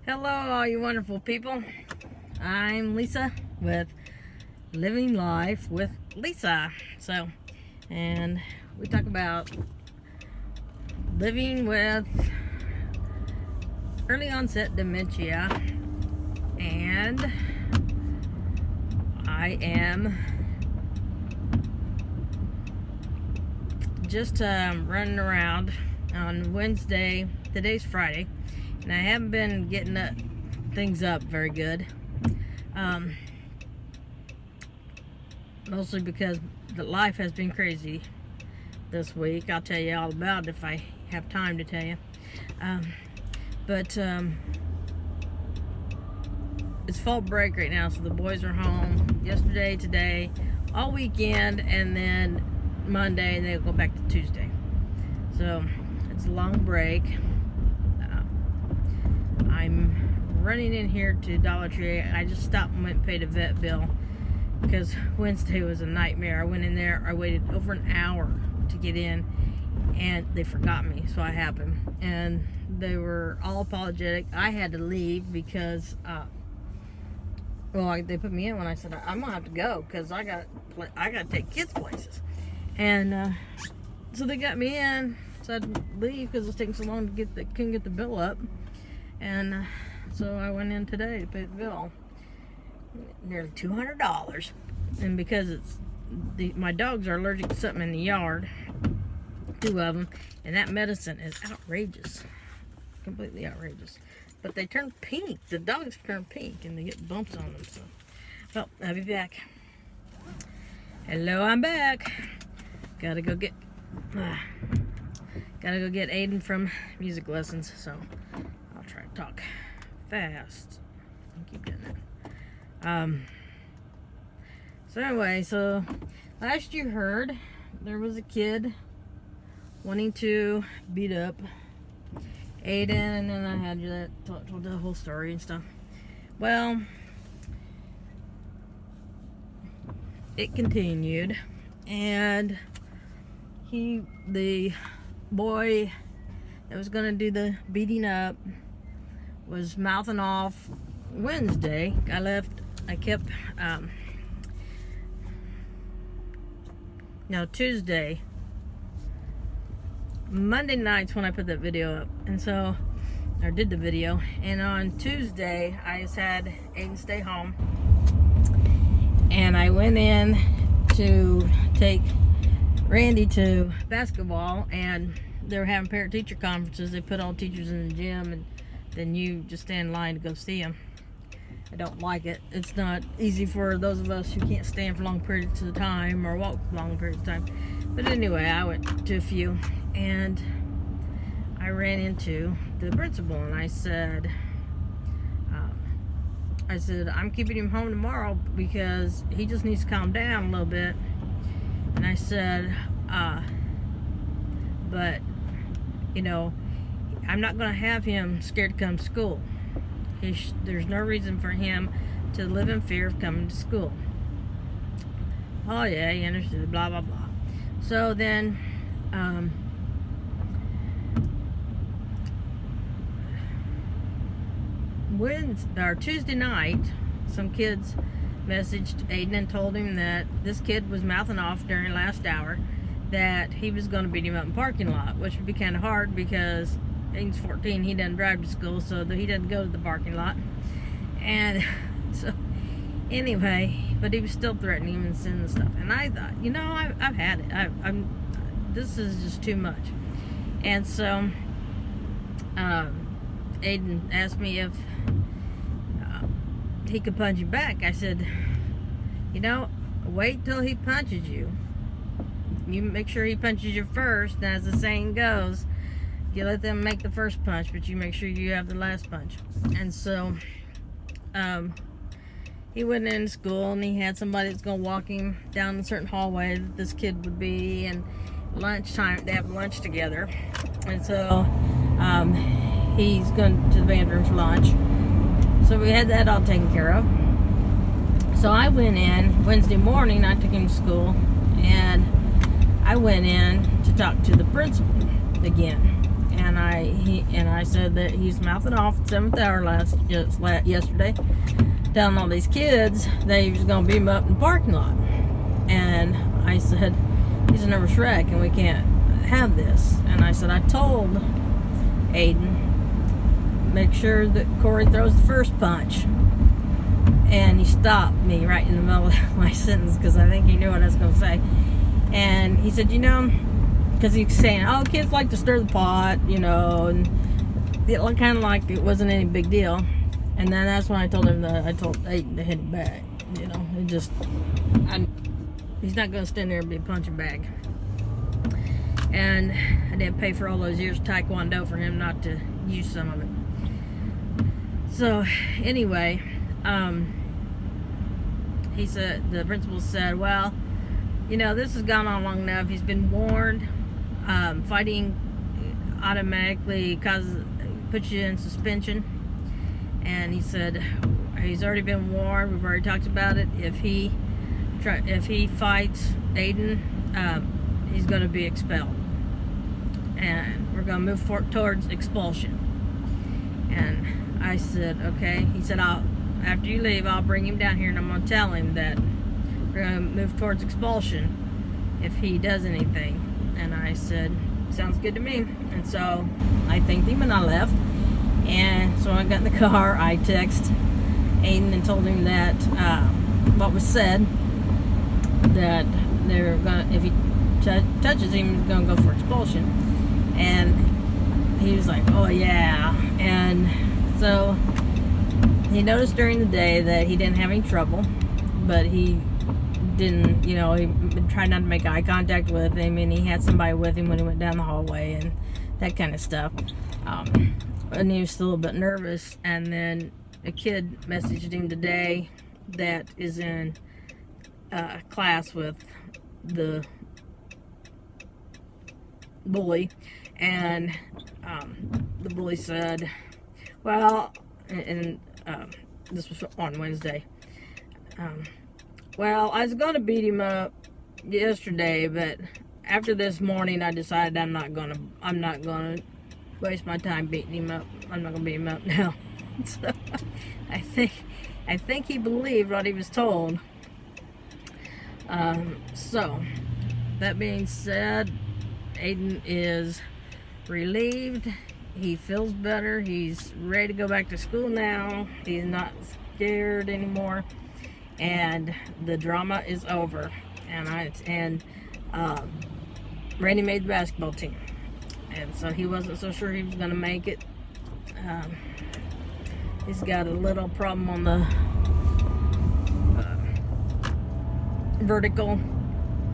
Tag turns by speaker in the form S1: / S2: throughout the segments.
S1: Hello, all you wonderful people. I'm Lisa with Living Life with Lisa. And we talk about living with early onset dementia. And I am just running around on Wednesday. Today's Friday. And I haven't been getting things up very good. Mostly because the life has been crazy this week. I'll tell you all about it if I have time to tell you. But it's fall break right now, so the boys are home yesterday, today, all weekend, and then Monday they'll go back to Tuesday. So it's a long break. I'm running in here to Dollar Tree. I just stopped and went and paid a vet bill because Wednesday was a nightmare. I went in there, I waited over an hour to get in, and they forgot me, so I happened. And they were all apologetic. I had to leave because, they put me in when I said, I'm going to have to go because I got to take kids places. And so they got me in, so I had to leave because it was taking so long to couldn't get the bill up. And so I went in today to pay the bill, nearly $200. And because my dogs are allergic to something in the yard, 2 of them, and that medicine is outrageous, completely outrageous. But they turn pink. The dogs turn pink, and they get bumps on them. So, well, I'll be back. Hello, I'm back. Gotta go get Aiden from music lessons. So try to talk fast and keep doing that. So anyway, so last you heard there was a kid wanting to beat up Aiden, and then I had you told the whole story and stuff. Well, it continued, and the boy that was gonna do the beating up was mouthing off Wednesday. Tuesday, Monday nights when I put that video up, or did the video, and on Tuesday I just had Aiden stay home, and I went in to take Randy to basketball, and they were having parent-teacher conferences. They put all teachers in the gym, and then you just stand in line to go see them. I don't like it. It's not easy for those of us who can't stand for long periods of time or walk for long periods of time. But anyway, I went to a few, and I ran into the principal, and I said, I'm keeping him home tomorrow because he just needs to calm down a little bit. And I said, but, I'm not going to have him scared to come to school. There's no reason for him to live in fear of coming to school. Oh yeah, he understood, blah, blah, blah. So then, Tuesday night, some kids messaged Aiden and told him that this kid was mouthing off during last hour that he was going to beat him up in the parking lot, which would be kind of hard because Aiden's 14, he doesn't drive to school, so he doesn't go to the parking lot. And so anyway, but he was still threatening him and sending stuff. And I thought, I've had it. This is just too much. And so Aiden asked me if he could punch you back. I said, wait till he punches you. You make sure he punches you first, and as the saying goes, you let them make the first punch, but you make sure you have the last punch. And so he went into school, and he had somebody that's going to walk him down a certain hallway that this kid would be, and lunchtime, they have lunch together. And so he's going to the band room for lunch. So we had that all taken care of. So I went in Wednesday morning, I took him to school, and I went in to talk to the principal again. and I said that he's mouthing off at 7th hour yesterday, telling all these kids that he was going to beat them up in the parking lot. And I said, he's a nervous wreck and we can't have this. And I said, I told Aiden, make sure that Corey throws the first punch. And he stopped me right in the middle of my sentence because I think he knew what I was going to say. And he said, because he was saying, oh, kids like to stir the pot, and it looked kind of like it wasn't any big deal. And then that's when I told him that I told Aiden to hit him back. He's not going to stand there and be a punching bag. And I didn't pay for all those years of Taekwondo for him not to use some of it. So anyway, he said, the principal said, well, this has gone on long enough. He's been warned. Fighting automatically puts you in suspension. And he said he's already been warned. We've already talked about it. If he fights Aiden, he's going to be expelled. And we're going to move towards expulsion. And I said, okay. He said, after you leave, I'll bring him down here and I'm going to tell him that we're going to move towards expulsion if he does anything. And I said, sounds good to me. And so I thanked him and I left. And so when I got in the car, I texted Aiden and told him that what was said, that they're gonna, if he touches him, he's gonna go for expulsion. And he was like, oh yeah. And so he noticed during the day that he didn't have any trouble, but he didn't, he tried not to make eye contact with him, and he had somebody with him when he went down the hallway and that kind of stuff. And he was still a little bit nervous. And then a kid messaged him today that is in class with the bully, and the bully said, well, and this was on Wednesday, well, I was going to beat him up yesterday, but after this morning I decided I'm not gonna waste my time beating him up. I'm not gonna beat him up now. So I think he believed what he was told. So that being said, Aiden is relieved. He feels better. He's ready to go back to school now. He's not scared anymore, and the drama is over. And Randy made the basketball team, and so he wasn't so sure he was going to make it. He's got a little problem on the vertical.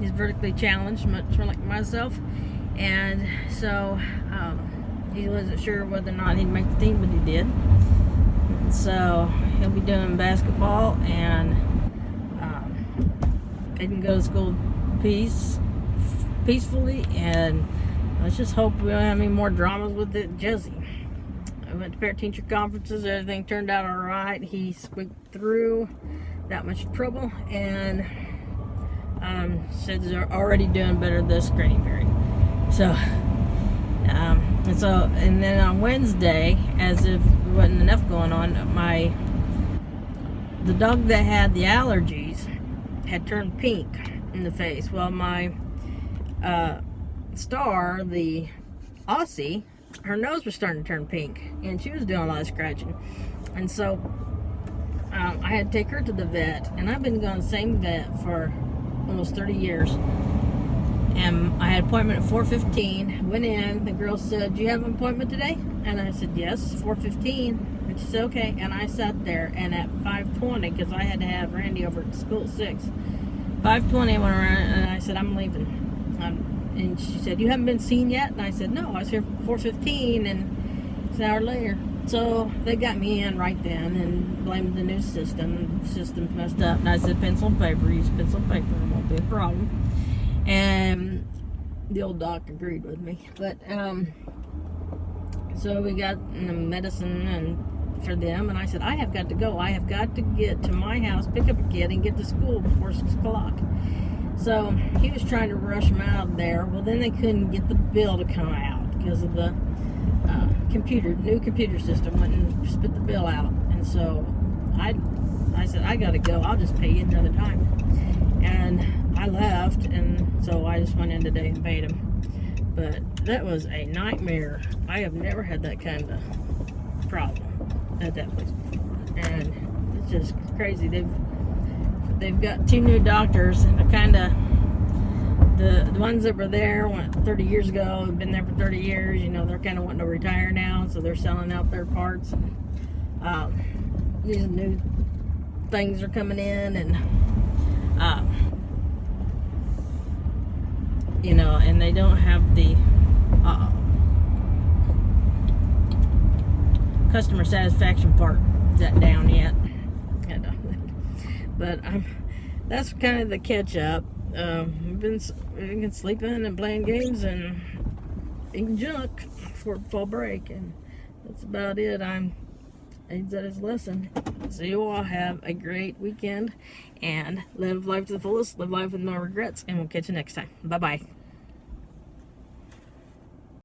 S1: He's vertically challenged, much like myself, and so he wasn't sure whether or not he'd make the team, but he did. So he'll be doing basketball, and he can go to school peacefully, and let's just hope we don't have any more dramas with Jesse. I went to parent-teacher conferences. Everything turned out all right. He squeaked through that much trouble, and said they're already doing better this screening period. So, and then on Wednesday, as if there wasn't enough going on, the dog that had the allergies had turned pink in the face. Well, my Star, the Aussie, her nose was starting to turn pink, and she was doing a lot of scratching. And so I had to take her to the vet, and I've been going to the same vet for almost 30 years. And I had an appointment at 4:15. Went in. The girl said, "Do you have an appointment today?" And I said, "Yes, 4:15." And she said, "Okay." And I sat there, and at 5:20, because I had to have Randy over at school at 6. 5:20, I went around, and I said, "I'm leaving." And she said, "You haven't been seen yet?" And I said, "No, I was here for 4:15, and it's an hour later." So they got me in right then and blamed the new system. The system's messed up. And I said, pencil and paper. Use pencil and paper. It won't be a problem. And the old doc agreed with me. But so we got the medicine and for them. And I said, I have got to go. I have got to get to my house, pick up a kid, and get to school before 6 o'clock. So he was trying to rush them out of there. Well, then they couldn't get the bill to come out because of the new computer system went and spit the bill out, and so I said, I gotta go, I'll just pay you another time. And I left, and so I just went in today and paid him. But that was a nightmare. I have never had that kind of problem at that place before, and it's just crazy. They've got 2 new doctors, and they're kind of the ones that were there went 30 years ago, have been there for 30 years. You know, they're kind of wanting to retire now, so they're selling out their parts. These new things are coming in, and you know, and they don't have the customer satisfaction part set down yet. But that's kind of the catch up. We've been sleeping and playing games and eating junk for fall break, and that's about it. He's at his lesson. So you all have a great weekend and live life to the fullest, live life with no regrets, and we'll catch you next time. Bye bye.